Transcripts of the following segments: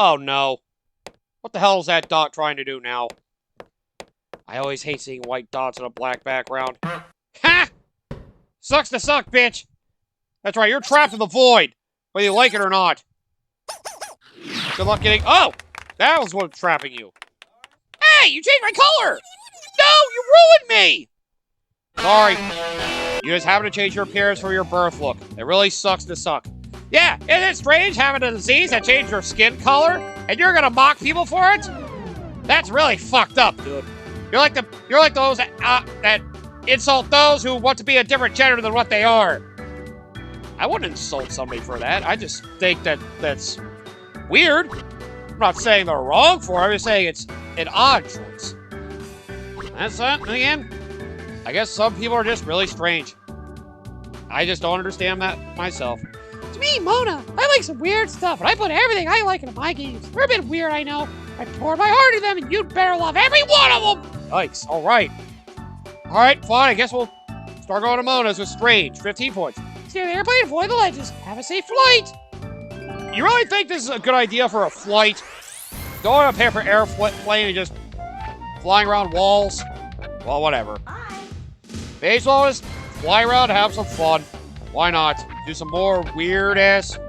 Oh, no. What the hell is that dot trying to do now? I always hate seeing white dots on a black background. Ha! Sucks to suck, bitch! That's right, you're trapped in the void, whether you like it or not. Good luck getting... Oh! That was what's trapping you. Hey, you changed my color! No, you ruined me! Sorry. You just happen to change your appearance for your birth look. It really sucks to suck. Yeah, isn't it strange having a disease that changed your skin color? And you're gonna mock people for it? That's really fucked up, dude. You're like those that insult those who want to be a different gender than what they are. I wouldn't insult somebody for that. I just think that's weird. I'm not saying they're wrong for it. I'm just saying it's an odd choice. That's that. Again, I guess some people are just really strange. I just don't understand that myself. It's me, Mona. I like some weird stuff, and I put everything I like into my games. They're a bit weird, I know. I poured my heart into them, and you'd better love every one of them! Yikes. Alright. Alright, fine. I guess we'll start going to Mona's with Strange. 15 points. Steer the airplane, avoid the ledges. Have a safe flight! You really think this is a good idea for a flight? Go on a paper airplane and just flying around walls? Well, whatever. May as well just fly around and have some fun. Why not? Do some more weird-ass,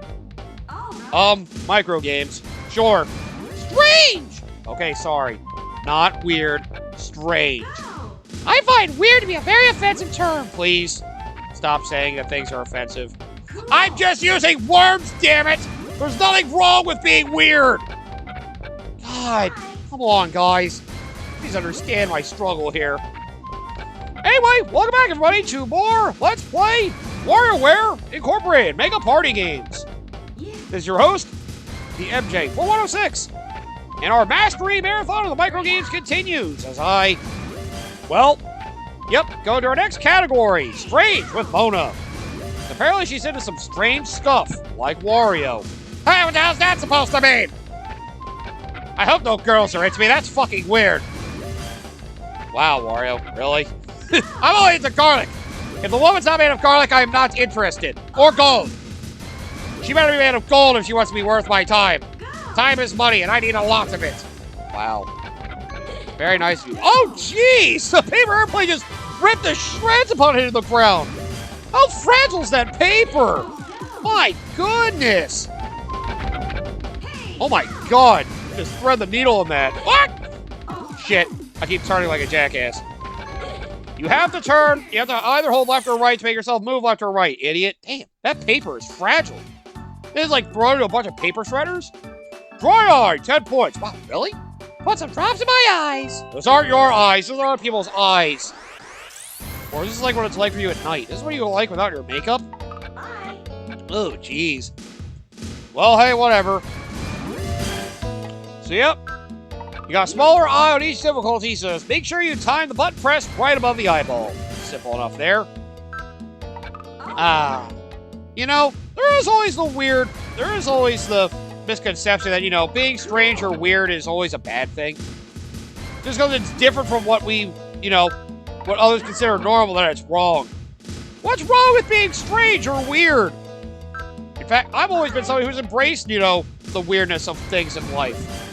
micro games. Sure. Strange! Okay, sorry. Not weird. Strange. I find weird to be a very offensive term. Please, stop saying that things are offensive. I'm just using words, damn it! There's nothing wrong with being weird! God, come on, guys. Please understand my struggle here. Anyway, welcome back, everybody, to more Let's Play WarioWare Incorporated Mega Party Games. This is your host, the MJ4106. And our mastery marathon of the micro games continues as go to our next category, Strange with Mona. Apparently she's into some strange stuff, like Wario. Hey, what the hell's that supposed to mean? I hope no girls are into me, that's fucking weird. Wow, Wario, really? I'm only into garlic. If the woman's not made of garlic, I am not interested. Or gold. She better be made of gold if she wants to be worth my time. Time is money, and I need a lot of it. Wow. Very nice of you. Oh, jeez! The paper airplane just ripped to shreds upon hitting the ground. How fragile is that paper? My goodness. Oh my god. Just thread the needle in that. What? Shit. I keep turning like a jackass. You have to turn. You have to either hold left or right to make yourself move left or right, idiot. Damn, that paper is fragile. This is like thrown into a bunch of paper shredders. Dry eye, 10 points. Wow, really? Put some drops in my eyes. Those aren't your eyes. Those are other people's eyes. Or is this like what it's like for you at night? This is what you like without your makeup? Oh, jeez. Well, hey, whatever. So, yep. You got a smaller eye on each difficulty, so just make sure you time the button press right above the eyeball. Simple enough there. You know, there is always the misconception that, you know, being strange or weird is always a bad thing. Just because it's different from what we, you know, what others consider normal, that it's wrong. What's wrong with being strange or weird? In fact, I've always been somebody who's embraced, you know, the weirdness of things in life.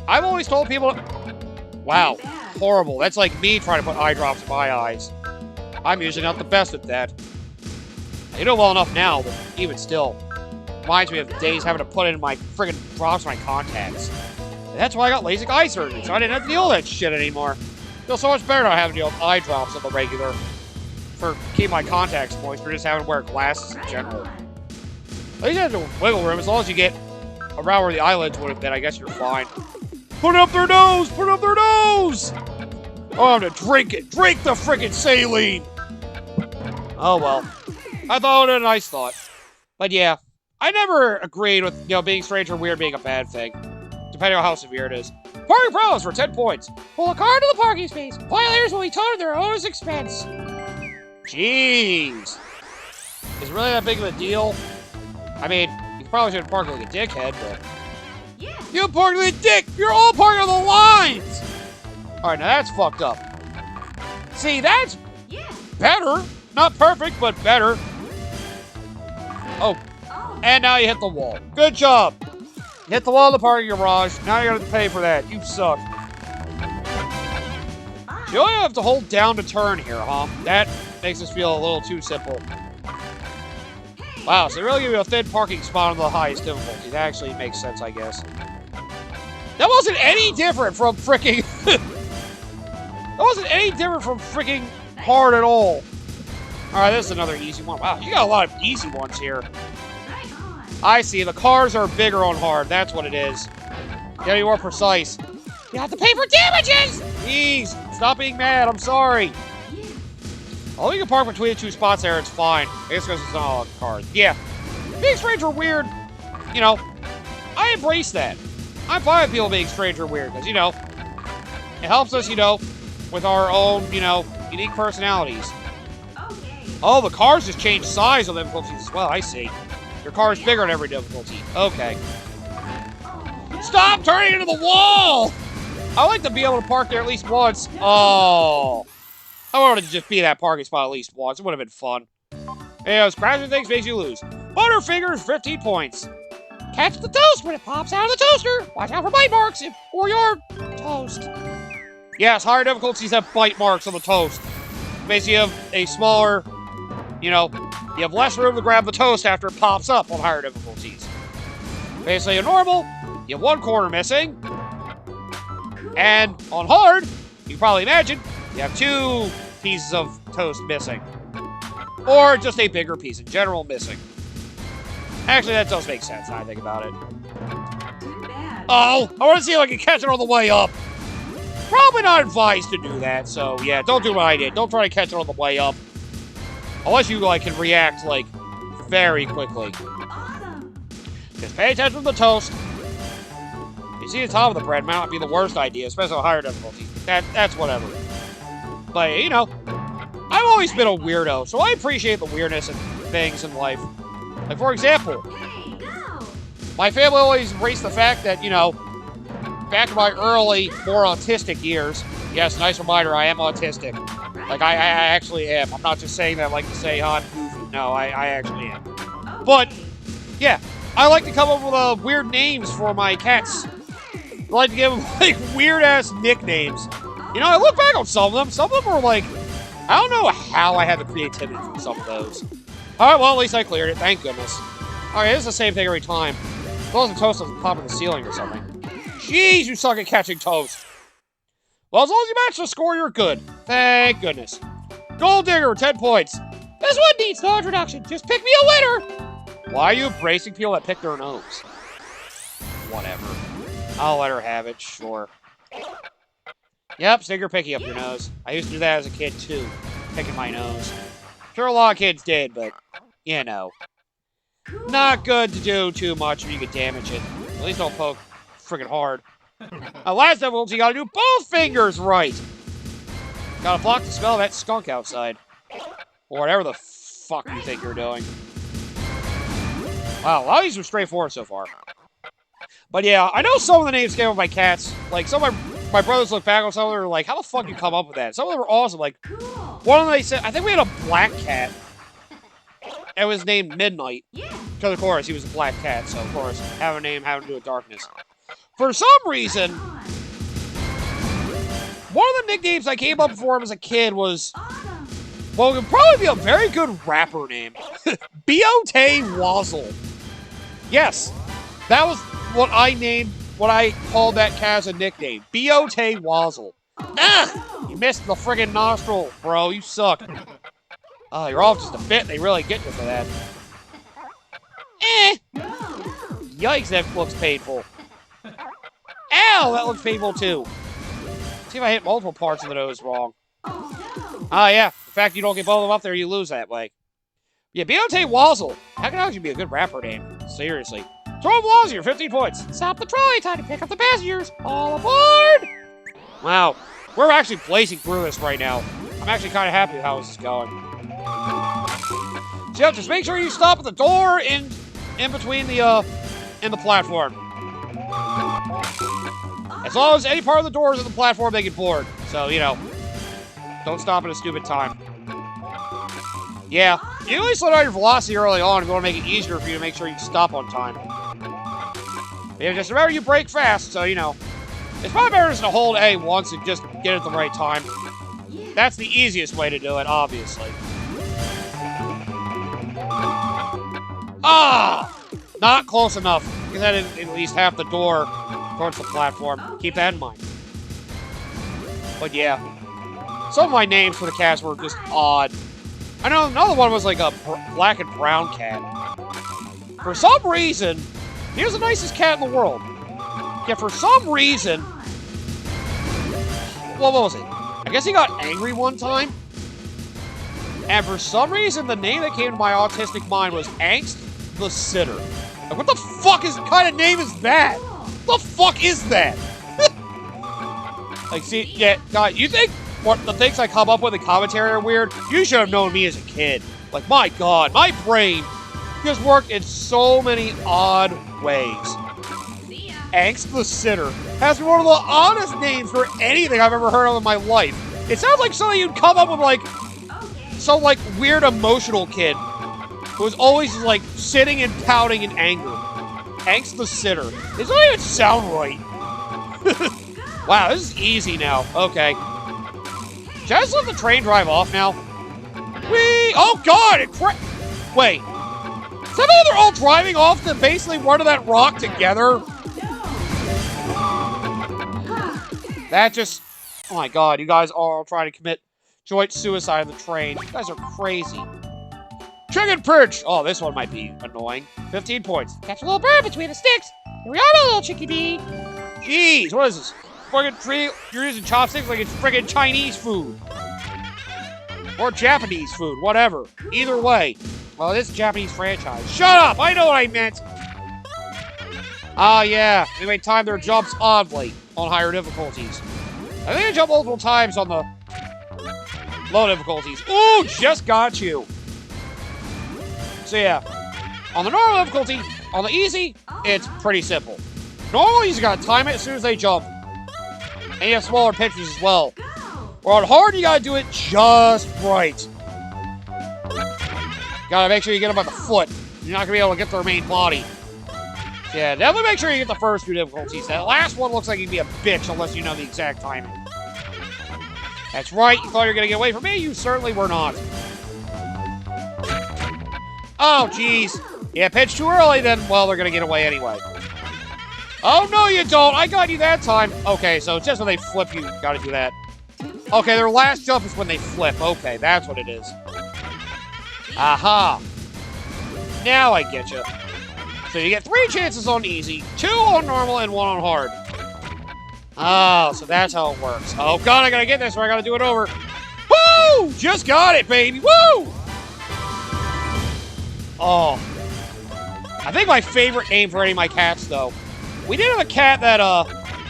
I've always told people, wow, horrible. That's like me trying to put eye drops in my eyes. I'm usually not the best at that. I know well enough now, but even still, reminds me of days having to put in my friggin' drops in my contacts. And that's why I got LASIK eye surgery, so I didn't have to deal with that shit anymore. Feels so much better not having to deal with eye drops on the regular for keeping my contacts moist, or just having to wear glasses in general. At least you have to wiggle room. As long as you get around where the eyelids would have been, I guess you're fine. Put up their nose! Put up their nose! Oh, I'm gonna drink it. Drink the frickin' saline! Oh, well. I thought it was a nice thought. But yeah, I never agreed with, you know, being strange or weird being a bad thing. Depending on how severe it is. Party pros for 10 points. Pull a car to the parking space. Violators will be towed at their own expense. Jeez. Is it really that big of a deal? I mean, you probably shouldn't park like a dickhead, but... You park like a dick! You're all parking on the lines! Alright, now that's fucked up. See, that's better. Not perfect, but better. Oh. And now you hit the wall. Good job. Hit the wall of the parking garage. Now you're gonna have to pay for that. You suck. You only have to hold down to turn here, huh? That makes us feel a little too simple. Wow, so they really give you a thin parking spot on the highest difficulty. That actually makes sense, I guess. That wasn't any different from freaking... That wasn't any different from freaking hard at all. Alright, this is another easy one. Wow, you got a lot of easy ones here. I see, the cars are bigger on hard. That's what it is. Gotta be more precise. You have to pay for damages! Jeez, stop being mad, I'm sorry. Oh, you can park between the two spots there, it's fine. I guess because it's not all cars. Yeah. Being strange or weird, you know, I embrace that. I'm fine with people being strange or weird, because, you know, it helps us, you know, with our own, you know, unique personalities. Oh, the cars just change size on the difficulties as well, I see. Your car is bigger on every difficulty. Okay. Stop turning into the wall! I like to be able to park there at least once. Oh. I wanted to just be that parking spot at least once. It would have been fun. Anyways, crashing things makes you lose. Butterfingers, 15 points. Catch the toast when it pops out of the toaster. Watch out for bite marks or your toast. Yes, higher difficulties have bite marks on the toast. Basically, you have a smaller, you know, you have less room to grab the toast after it pops up on higher difficulties. Basically, in normal, you have one corner missing. And on hard, you can probably imagine, you have 2 pieces of toast missing. Or just a bigger piece in general missing. Actually, that does make sense now I think about it. Oh, I want to see if I can catch it on the way up. Probably not advised to do that, so yeah, don't do what I did. Don't try to catch it on the way up. Unless you, like, can react, like, very quickly. Just pay attention to the toast. You see the top of the bread might not be the worst idea, especially on higher difficulty. That's whatever. But, you know, I've always been a weirdo, so I appreciate the weirdness and things in life. Like, for example, my family always embraced the fact that, you know, back in my early, more autistic years, yes, nice reminder, I am autistic. Like, I actually am. I'm not just saying that like to say, oh, I'm goofy. No, I actually am. But, yeah, I like to come up with weird names for my cats. I like to give them, like, weird-ass nicknames. You know, I look back on some of them. Some of them were, like, I don't know how I had the creativity for some of those. Alright, well, at least I cleared it. Thank goodness. Alright, it's the same thing every time. As long as the toast doesn't pop in the ceiling or something. Jeez, you suck at catching toast. Well, as long as you match the score, you're good. Thank goodness. Gold Digger, 10 points. This one needs no introduction. Just pick me a winner. Why are you embracing people that pick their nose? Whatever. I'll let her have it, sure. Yep, sticker picking up your nose. I used to do that as a kid, too. Picking my nose. Sure, a lot of kids did, but, you know. Not good to do too much if you could damage it. At least don't poke friggin' hard. Last difficulty, you gotta do both fingers right. Gotta block the smell of that skunk outside. Or whatever the fuck you think you're doing. Wow, a lot of these are straightforward so far. But yeah, I know some of the names came with my cats. Like, some of my brothers look back on some of them and were like, how the fuck you come up with that? Some of them were awesome. Like, one of them they said, I think we had a black cat. It was named Midnight. Because, of course, he was a black cat. So, of course, have a name having to do with darkness. For some reason, one of the nicknames I came up for him as a kid was, well, it would probably be a very good rapper name. B.O.T. Wazzle. Yes, that was what I named, what I called that cat as a nickname. B.O.T. Wazzle. Ah! You missed the friggin' nostril, bro. You suck. Oh, you're off just a bit. They really get you for that. Yikes, that looks painful. Ow, that looks painful too. Let's see if I hit multiple parts of the nose wrong. Ah, yeah. The fact you don't get both of them up there, you lose that way. Yeah, B.O.T. Wazzle. How can actually be a good rapper name? Seriously. Throw Wazzle, you're 15 points. Stop the trolley, time to pick up the passengers. All aboard! Wow. We're actually blazing through this right now. I'm actually kind of happy with how this is going. So yeah, just make sure you stop at the door in between the platform. As long as any part of the door is at the platform, they get bored. So, you know, don't stop at a stupid time. Yeah, you really slow down your velocity early on if you want to make it easier for you to make sure you stop on time. Yeah, just remember you break fast, so, you know. It's probably better just to hold A once and just get it at the right time. That's the easiest way to do it, obviously. Ah! Not close enough. Because that is at least half the door towards the platform. Keep that in mind. But yeah. Some of my names for the cats were just odd. I know another one was like a black and brown cat. For some reason, he was the nicest cat in the world. Yet for some reason... What was it? I guess he got angry one time. And for some reason, the name that came to my autistic mind was Angst the Sitter. Like, what the fuck kind of name is that? What the fuck is that? Like, see, yeah, God, you think what the things I come up with in commentary are weird? You should have known me as a kid. Like, my God, my brain just worked in so many odd ways. Angst the Sitter has one of the oddest names for anything I've ever heard of in my life. It sounds like something you'd come up with, like, some, like, weird emotional kid who was always, like, sitting and pouting in anger. Angst the Sitter. It doesn't even sound right. Wow, this is easy now. Okay. Should I just let the train drive off now? Whee! Oh, God! Wait. Does that mean they're all driving off to basically run to that rock together? That just... Oh, my God. You guys are all trying to commit joint suicide on the train. You guys are crazy. Chicken perch! Oh, this one might be annoying. 15 points. Catch a little bird between the sticks. Here we are, my little chickadee. Jeez, what is this? Fucking tree? You're using chopsticks like it's friggin' Chinese food. Or Japanese food, whatever. Either way. Well, it is a Japanese franchise. Shut up! I know what I meant! Ah, yeah. Anyway, time their jumps oddly on higher difficulties. I think I jump multiple times on the low difficulties. Ooh, just got you. So yeah, on the normal difficulty, on the easy, it's pretty simple. Normal, you just gotta time it as soon as they jump. And you have smaller pitches as well. Or on hard, you gotta do it just right. Gotta make sure you get them by the foot. You're not gonna be able to get their main body. Yeah, definitely make sure you get the first two difficulties. That last one looks like you'd be a bitch unless you know the exact timing. That's right, you thought you were gonna get away from me? You certainly were not. Oh, jeez. Yeah, pitch too early, then, well, they're gonna get away anyway. Oh, no, you don't. I got you that time. Okay, so it's just when they flip, you gotta do that. Okay, their last jump is when they flip. Okay, that's what it is. Aha. Now I get you. So you get 3 chances on easy, 2 on normal, and 1 on hard. Oh, so that's how it works. Oh, God, I gotta get this, or I gotta do it over. Woo! Just got it, baby. Woo! Oh. I think my favorite name for any of my cats, though. We did have a cat that,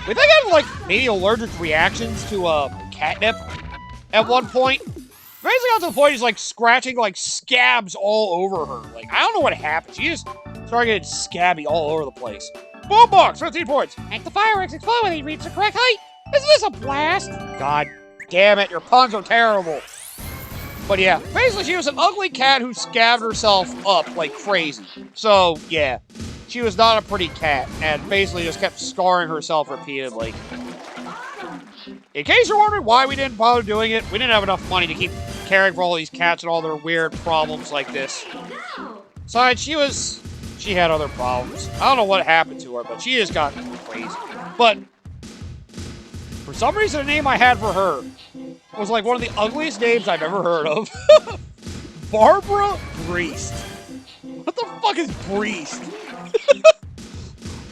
we think had, like, maybe allergic reactions to, catnip at one point. Basically got to the point he's, like, scratching, like, scabs all over her. Like, I don't know what happened. She just started getting scabby all over the place. Boombox, 15 points. Make the fireworks explode when he reaches the correct height. Isn't this a blast? God damn it, your puns are terrible. But yeah, basically she was an ugly cat who scabbed herself up like crazy. So, yeah, she was not a pretty cat, and basically just kept scarring herself repeatedly. In case you're wondering why we didn't bother doing it, we didn't have enough money to keep caring for all these cats and all their weird problems like this. Besides, she had other problems. I don't know what happened to her, but she just got crazy. But for some reason, the name I had for her was like one of the ugliest names I've ever heard of. Barbara Breest. What the fuck is Breest?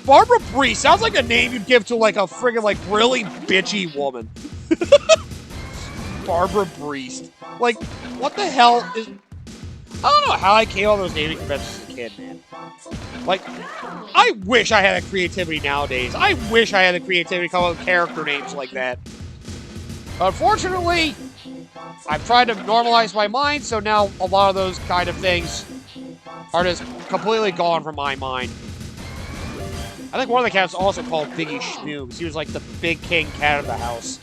Barbara Breest sounds like a name you'd give to like a friggin' like really bitchy woman. Barbara Breest. Like, what the hell is... I don't know how I came on those naming conventions as a kid, man. Like, I wish I had the creativity nowadays. I wish I had the creativity to come up with character names like that. Unfortunately, I've tried to normalize my mind, so now a lot of those kind of things are just completely gone from my mind. I think one of the cats also called Biggie Schmoo, because he was like the big king cat of the house.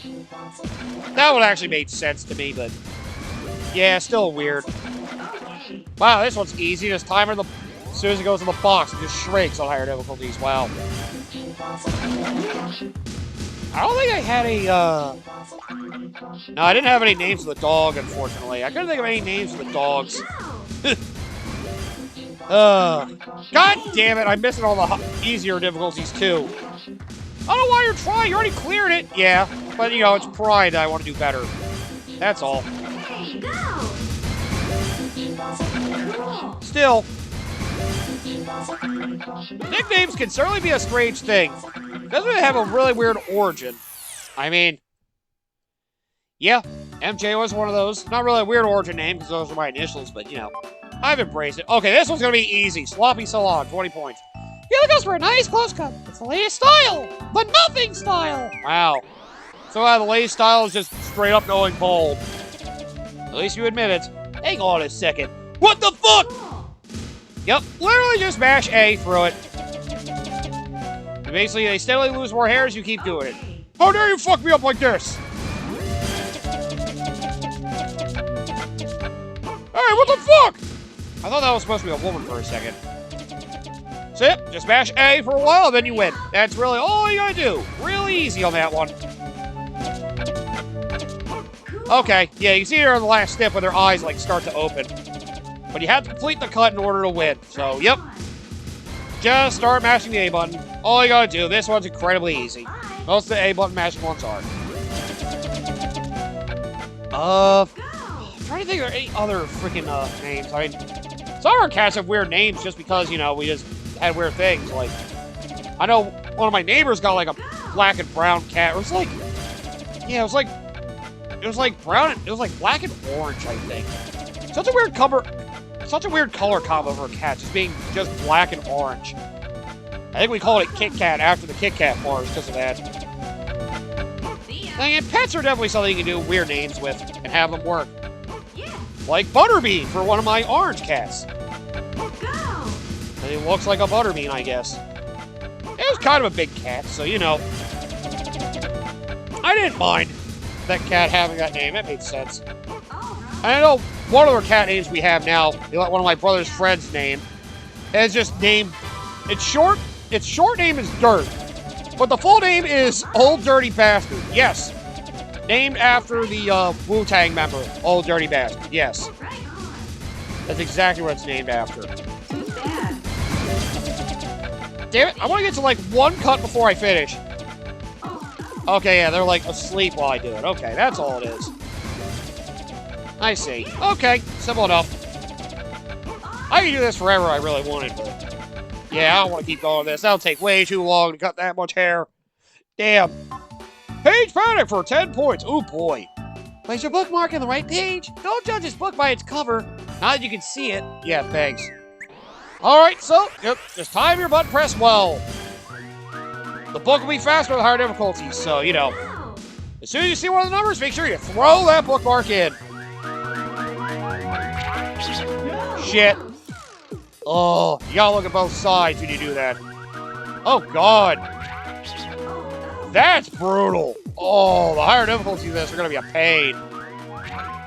That one actually made sense to me, but yeah, still weird. Wow, this one's easy. Just timer the As soon as it goes in the box, it just shrinks on higher difficulties. Wow. I don't think I had a, No, I didn't have any names for the dog, unfortunately. I couldn't think of any names for the dogs. God damn it, I'm missing all the easier difficulties, too. I don't know why you're trying. You already cleared it. Yeah, but, you know, it's pride that I want to do better. That's all. Still, nicknames can certainly be a strange thing. Doesn't it have a really weird origin? I mean, yeah, MJ was one of those. Not really a weird origin name, because those are my initials, but, you know, I've embraced it. Okay, this one's going to be easy. Sloppy Salon, 20 points. You're looking for a nice close cut. It's the latest style. The nothing style. Wow. So the latest style is just straight up going bold. At least you admit it. Hang on a second. What the fuck? Yep, literally just mash A through it. Basically, they steadily lose more hair as you keep doing it. How dare you fuck me up like this? Hey, what the fuck? I thought that was supposed to be a woman for a second. So yep, just mash A for a while, then you win. That's really all you gotta do. Really easy on that one. Okay, yeah, you can see her on the last step when their eyes, like, start to open. But you have to complete the cut in order to win. So, yep. Just start mashing the A button. All you gotta do. This one's incredibly easy. Most of the A button mashing ones are. I'm trying to think of any other freaking names. I mean, some of our cats have weird names just because, you know, we just had weird things. Like, I know one of my neighbors got like a black and brown cat. It was like, yeah, it was like brown. It was like black and orange, I think. Such a weird color combo for a cat, just being just black and orange. I think we called it Kit Kat after the Kit Kat bars because of that. And pets are definitely something you can do weird names with and have them work. Like Butterbean for one of my orange cats. It looks like a butterbean, I guess. It was kind of a big cat, so you know. I didn't mind that cat having that name. It made sense. And I know one of the cat names we have now, one of my brother's friends' name, is just named. Its short name is Dirt, but the full name is Old Dirty Bastard. Yes, named after the Wu-Tang member, Old Dirty Bastard. Yes, that's exactly what it's named after. Damn it! I want to get to like one cut before I finish. Okay, yeah, they're like asleep while I do it. Okay, that's all it is. I see. Okay, simple enough. I could do this forever I really wanted, but yeah, I don't want to keep going with this. That'll take way too long to cut that much hair. Damn. Page Panic for 10 points. Ooh, boy. Place your bookmark in the right page. Don't judge this book by its cover. Now that you can see it. Yeah, thanks. Alright, so, yep, just time your button press well. The book will be faster with higher difficulties, so, you know. As soon as you see one of the numbers, make sure you throw that bookmark in. Shit. Oh, you gotta look at both sides when you do that. Oh, God. That's brutal. Oh, the higher difficulties of this are gonna be a pain.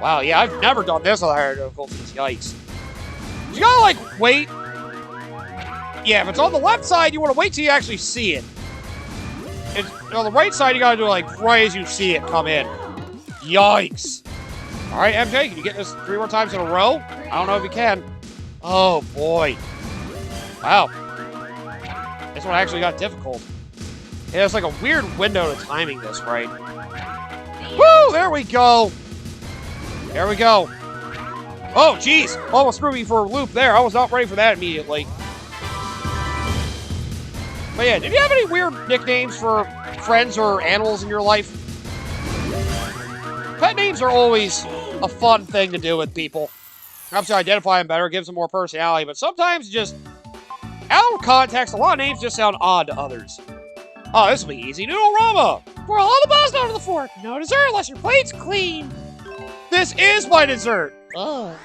Wow, yeah, I've never done this on the higher difficulties. Yikes. You gotta, like, wait. Yeah, if it's on the left side, you want to wait till you actually see it. It's on the right side, you gotta do it, like, right as you see it come in. Yikes. Alright, MJ, can you get this 3 more times in a row? I don't know if you can. Oh, boy. Wow. This one actually got difficult. Yeah, it's like a weird window to timing this, right? Woo! There we go! There we go. Oh, jeez! Almost threw me for a loop there. I was not ready for that immediately. But yeah, did you have any weird nicknames for friends or animals in your life? Pet names are always a fun thing to do with people. Helps you identify them better, gives them more personality, but sometimes just, out of context, a lot of names just sound odd to others. Oh, this will be easy. Noodle-rama! Pour all the buzz out of the fork. No dessert unless your plate's clean. This is my dessert! Ugh.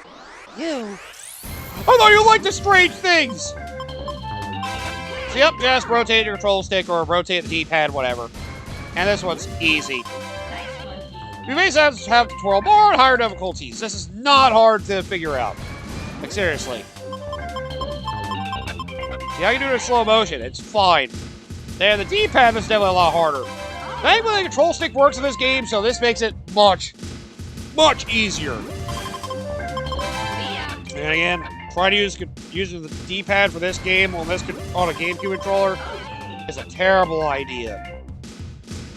You. I thought you liked the strange things! So yep, just rotate your control stick or rotate the D-pad, whatever. And this one's easy. You may have to twirl more at higher difficulties. This is not hard to figure out. Like, seriously. See, I can do it in slow motion. It's fine. And the D-pad is definitely a lot harder. Thankfully, the control stick works in this game, so this makes it much, much easier. And again, trying to use using the D-pad for this game on a GameCube controller is a terrible idea.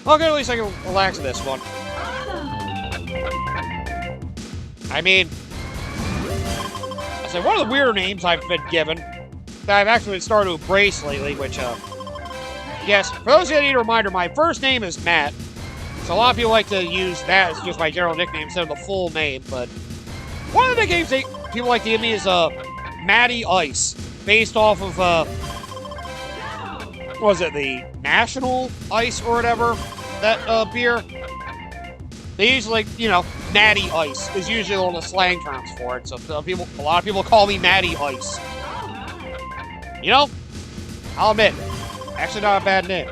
Okay, at least I can relax in this one. I mean, I said one of the weirder names I've been given that I've actually started to embrace lately, which, yes, for those of you that need a reminder, my first name is Matt. So a lot of people like to use that as just my general nickname instead of the full name, but one of the nicknames people like to give me is, Matty Ice, based off of, what was it, the National Ice or whatever, that, beer? They usually, you know, Natty Ice is usually one of the slang terms for it, so a lot of people call me Matty Ice. You know, I'll admit, actually not a bad name.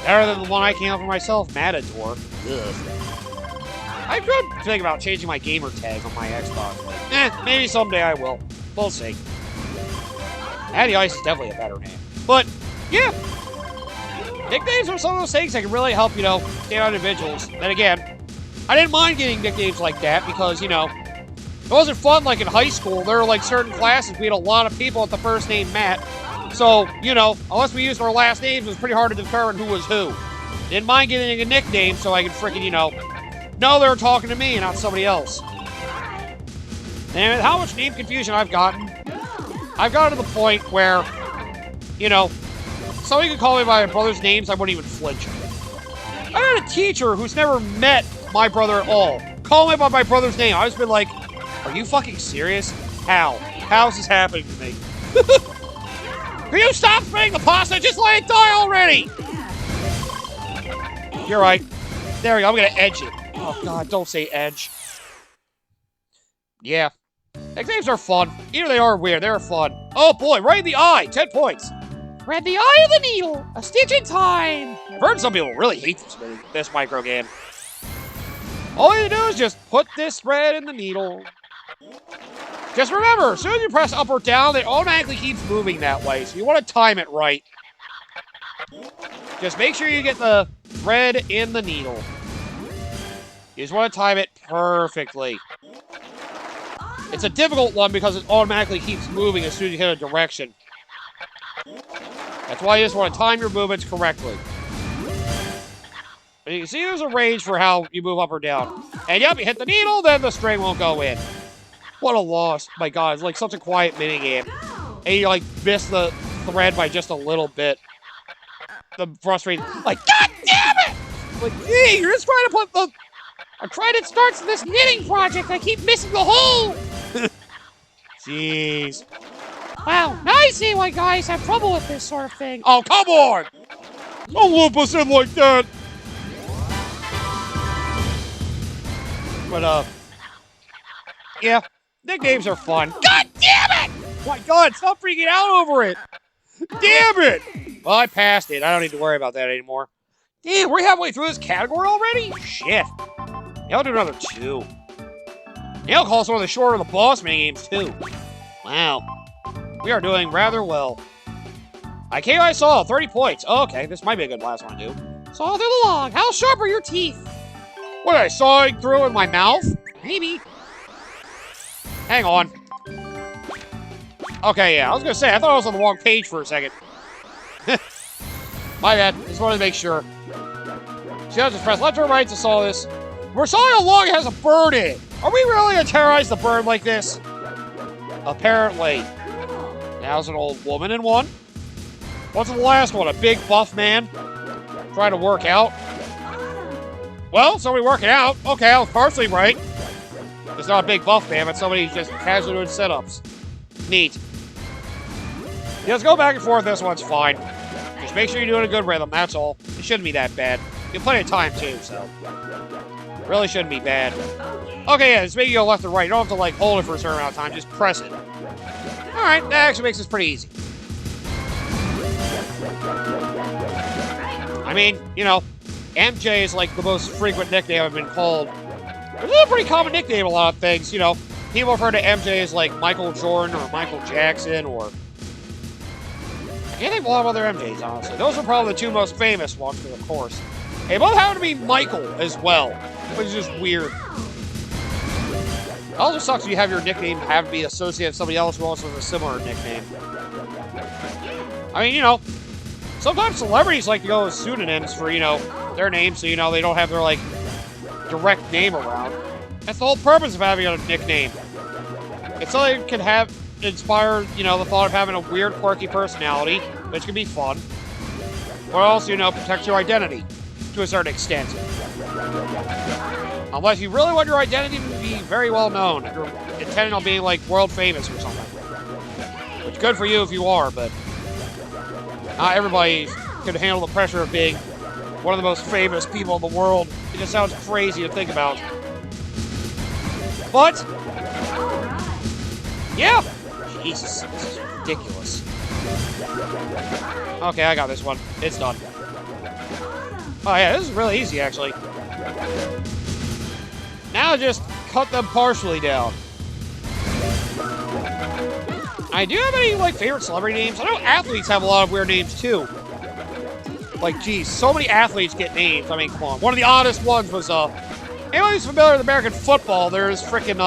Better than the one I came up with myself, Matador. Ugh. I could think about changing my gamer tag on my Xbox, but maybe someday I will. We'll see. Matty Ice is definitely a better name. But, yeah. Nicknames are some of those things that can really help, you know, stand out individuals. Then again, I didn't mind getting nicknames like that because, you know, it wasn't fun like in high school. There were like certain classes, we had a lot of people with the first name Matt. So, you know, unless we used our last names, it was pretty hard to determine who was who. Didn't mind getting a nickname so I could freaking, you know they were talking to me and not somebody else. And how much name confusion I've gotten to the point where, you know, somebody could call me by my brother's names, I wouldn't even flinch. I had a teacher who's never met my brother at all call me by my brother's name. I've just been like, are you fucking serious? How? How is this happening to me? Can you stop spinning the pasta? Just let it die already! You're right. There we go. I'm gonna edge it. Oh god, don't say edge. Yeah. Nicknames are fun. Either they are weird, they're fun. Oh boy, right in the eye! 10 points. Thread the eye of the needle. A stitch in time. I've heard some people really hate this micro game. All you do is just put this thread in the needle. Just remember, as soon as you press up or down, it automatically keeps moving that way, so you want to time it right. Just make sure you get the thread in the needle. You just want to time it perfectly. It's a difficult one because it automatically keeps moving as soon as you hit a direction. That's why you just want to time your movements correctly. And you can see there's a range for how you move up or down. And yep, you hit the needle, then the string won't go in. What a loss. My god, it's like such a quiet minigame. And you like miss the thread by just a little bit. The frustrating, like, god damn it! Like, hey, you're just trying to put the... I'm trying to start this knitting project. I keep missing the hole. Jeez. Wow, now I see why guys have trouble with this sort of thing. Oh, come on! Don't loop us in like that! But, yeah, nicknames are fun. God damn it! My god, stop freaking out over it! Damn it! Well, I passed it. I don't need to worry about that anymore. Damn, we're halfway through this category already? Shit. Yeah, I'll do another 2. Yeah, I'll call this one of the shorter of the boss minigames, too. Wow. We are doing rather well. I came I saw 30 points. Oh, okay, this might be a good last one to do. Saw through the log. How sharp are your teeth? What, I sawing through with my mouth? Maybe. Hang on. Okay, yeah, I was gonna say, I thought I was on the wrong page for a second. My bad. Just wanted to make sure. So I just press left or right to saw this. We're sawing a log that has a bird in it. Are we really gonna terrorize the bird like this? Apparently. Now's an old woman in one. What's the last one? A big buff man? Trying to work out? Well, somebody working out. Okay, I was partially right. It's not a big buff man, but somebody just casually doing sit-ups. Neat. Yeah, let's go back and forth. This one's fine. Just make sure you're doing a good rhythm, that's all. It shouldn't be that bad. You have plenty of time, too, so... Really shouldn't be bad. Okay, yeah, just make you go left or right. You don't have to, like, hold it for a certain amount of time. Just press it. Alright, that actually makes this pretty easy. I mean, you know, MJ is, like, the most frequent nickname I've been called. It's a pretty common nickname, a lot of things, you know. people refer to MJ as like Michael Jordan or Michael Jackson or... I can't think of a lot of other MJs, honestly. Those are probably the two most famous ones, of course. They both happen to be Michael as well, which is just weird. It also sucks if you have your nickname have to be associated with somebody else who also has a similar nickname. I mean, you know, sometimes celebrities like to go with pseudonyms for, you know, their names, so, you know, they don't have their, like, direct name around. That's the whole purpose of having a nickname. It's so they can have, inspire, you know, the thought of having a weird, quirky personality, which can be fun. Or also, you know, protect your identity to a certain extent. Unless you really want your identity to be very well known. If you're intending on being, like, world famous or something. Which is good for you if you are, but not everybody can handle the pressure of being one of the most famous people in the world. It just sounds crazy to think about. But, yeah. Jesus, this is ridiculous. Okay, I got this one. It's done. Oh yeah, this is really easy, actually. Now just cut them partially down. I do have any, like, favorite celebrity names? I know athletes have a lot of weird names, too. Like, geez, so many athletes get names. I mean, come on. One of the oddest ones was, anyone who's familiar with American football, there's freaking,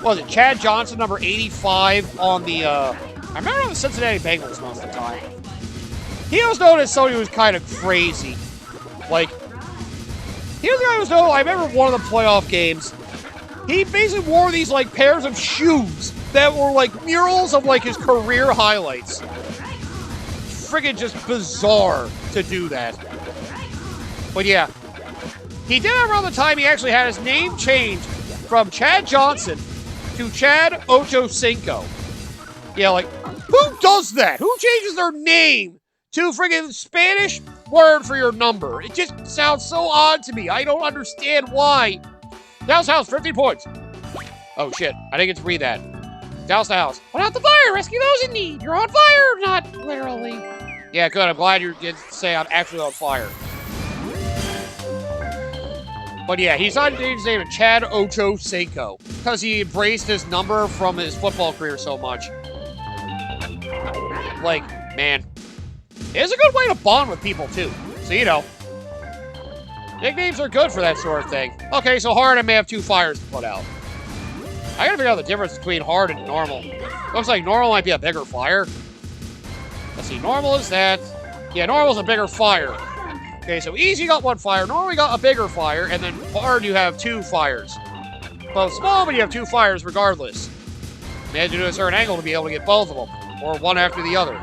what was it, Chad Johnson, number 85 on the, I remember on the Cincinnati Bengals most of the time. He was known as somebody who was kind of crazy. Like, he was the guy who was known, I remember one of the playoff games, he basically wore these, like, pairs of shoes that were, like, murals of, like, his career highlights. Friggin' just bizarre to do that. But yeah, he did it around the time he actually had his name changed from Chad Johnson to Chad Ochocinco. Yeah, like, who does that? Who changes their name to friggin' Spanish word for your number? It just sounds so odd to me. I don't understand why. Dallas House, 15 points. Oh shit, I didn't get to read that. Douse the house. Put out the fire! Rescue those in need! You're on fire! Not literally. Yeah, good. I'm glad you did say I'm actually on fire. But yeah, he decided to change his name to Chad Ochocinco because he embraced his number from his football career so much. Like, man, it's a good way to bond with people, too. So, you know, nicknames are good for that sort of thing. Okay, so hard, I may have 2 fires to put out. I gotta figure out the difference between hard and normal. Looks like normal might be a bigger fire. Let's see, normal is that. Yeah, normal is a bigger fire. Okay, so easy you got 1 fire, normal you got a bigger fire, and then hard you have 2 fires. Both small, but you have 2 fires regardless. You had to do a certain angle to be able to get both of them, or one after the other.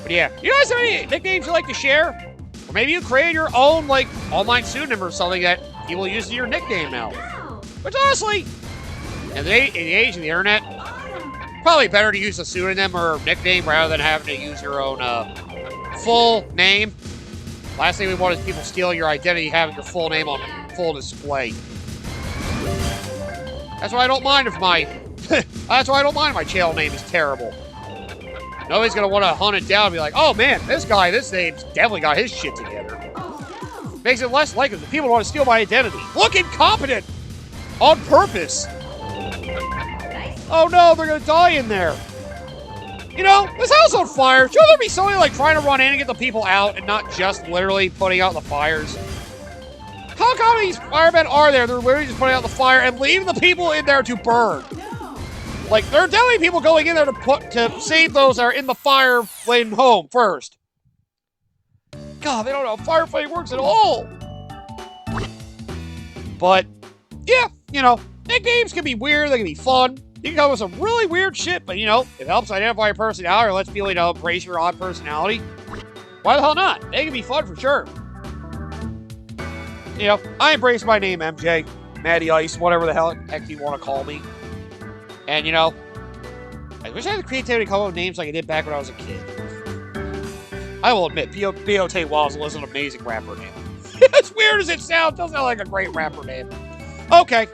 But yeah, you guys have any nicknames you like to share? Or maybe you created your own, like, online pseudonym or something that people use your nickname now. Which honestly, in the age of the internet, probably better to use a pseudonym or nickname rather than having to use your own full name. Last thing we want is people stealing your identity, having your full name on full display. That's why I don't mind if my that's why I don't mind if my channel name is terrible. Nobody's gonna want to hunt it down and be like, oh man, this guy, this name's definitely got his shit together. Makes it less likely that people want to steal my identity. Look incompetent! On purpose! Oh no, they're gonna die in there. You know, this house on fire. Should there be somebody like trying to run in and get the people out and not just literally putting out the fires? How come these firemen are there? They're literally just putting out the fire and leaving the people in there to burn. Like, there are definitely people going in there to save those that are in the fire flaming home first. God, they don't know how firefighting works at all. But, yeah, you know, nicknames can be weird, they can be fun. You can come with some really weird shit, but, you know, it helps identify your personality or lets people, you know, embrace your odd personality. Why the hell not? They can be fun for sure. You know, I embrace my name, MJ, Matty Ice, whatever the hell heck you want to call me. And, you know, I wish I had the creativity to come up with names like I did back when I was a kid. I will admit, B.O.T. Walls was an amazing rapper name. As weird as it sounds, doesn't sound like a great rapper name. Okay,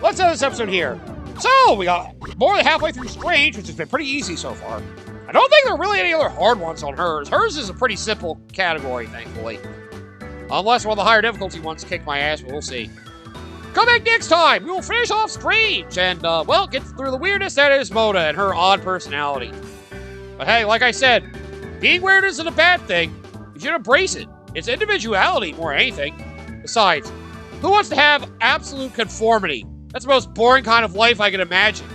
let's end this episode here. So, we got more than halfway through Strange, which has been pretty easy so far. I don't think there are really any other hard ones on hers. Hers is a pretty simple category, thankfully. Unless one of the higher difficulty ones kick my ass, but we'll see. Come back next time. We will finish off Strange and, well, get through the weirdness that is Mona and her odd personality. But hey, like I said, being weird isn't a bad thing. You should embrace it. It's individuality more than anything. Besides, who wants to have absolute conformity? That's the most boring kind of life I can imagine.